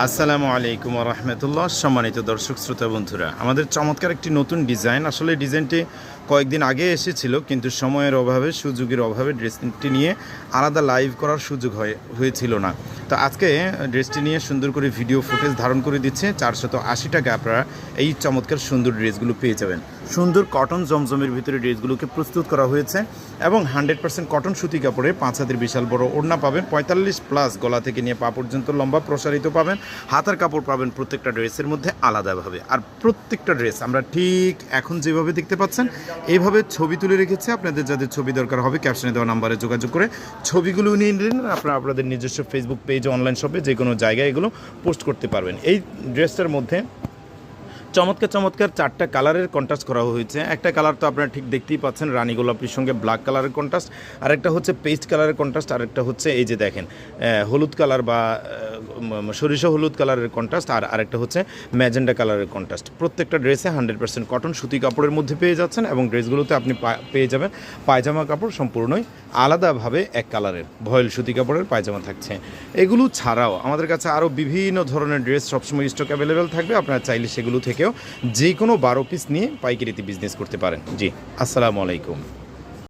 আসসালামু আলাইকুম ওয়া রাহমাতুল্লাহ। সম্মানিত দর্শক শ্রোতা বন্ধুরা, আমাদের চমৎকার একটি নতুন ডিজাইন, আসলে ডিজাইনটি কয়েকদিন আগে এসেছিল কিন্তু সময়ের অভাবে, সুযোগের অভাবে ড্রেসটি নিয়ে আলাদা লাইভ করার সুযোগ হয়েছিল না। তো আজকে ড্রেসটি নিয়ে সুন্দর করে ভিডিও ফুটেজ ধারণ করে দিচ্ছে। 480 টাকা আপনারা এই চমৎকার সুন্দর ড্রেসগুলো পেয়ে যাবেন। সুন্দর কটন জমজমের ভিতরে ড্রেসগুলোকে প্রস্তুত করা হয়েছে এবং 100% কটন সুতি কাপড়ে 5 হাতের বিশাল বড় ওড়না পাবেন, 45+ গলা থেকে নিয়ে পা পর্যন্ত লম্বা প্রসারিত পাবেন। হাতার কাপড় পাবেন প্রত্যেকটা ড্রেসের মধ্যে আলাদাভাবে। আর প্রত্যেকটা ড্রেস আমরা ঠিক এখন যেভাবে দেখতে পাচ্ছেন এইভাবে ছবি তুলে রেখেছি। আপনাদের যাদের ছবি দরকার হবে ক্যাপশনে দেওয়া নাম্বারে যোগাযোগ করে ছবিগুলো নিয়ে নিলেন। আপনারা আপনাদের নিজস্ব ফেসবুক পেজ, অনলাইন শপে যে কোনো জায়গায় এগুলো পোস্ট করতে পারবেন। এই ড্রেসটার মধ্যে চমৎকার চমৎকার 4টা কালারের কন্ট্রাস্ট করা হয়েছে। একটা কালার তো আপনারা ঠিক দেখতেই পাচ্ছেন, রানী গোলাপির সঙ্গে ব্ল্যাক কালারের কন্ট্রাস্ট, আরেকটা হচ্ছে পেস্ট কালারের কন্ট্রাস্ট, আরেকটা হচ্ছে এই যে দেখেন হলুদ কালার বা সরিষা হলুদ কালারের কন্ট্রাস্ট, আর আরেকটা হচ্ছে ম্যাজেন্ডা কালারের কন্ট্রাস্ট। প্রত্যেকটা ড্রেসে 100% কটন সুতি কাপড়ের মধ্যে পেয়ে যাচ্ছেন এবং ড্রেসগুলোতে আপনি পেয়ে যাবেন পায়জামা কাপড় সম্পূর্ণই আলাদাভাবে এক কালারের ভয়েল সুতি কাপড়ের পায়জামা থাকছে। এগুলো ছাড়াও আমাদের কাছে আরও বিভিন্ন ধরনের ড্রেস সবসময় স্টক অ্যাভেলেবেল থাকবে। আপনারা চাইলে সেগুলো থেকেও যে কোনো 12 পিস নিয়ে পাইকারিতে বিজনেস করতে পারেন। জি, আসসালামু আলাইকুম।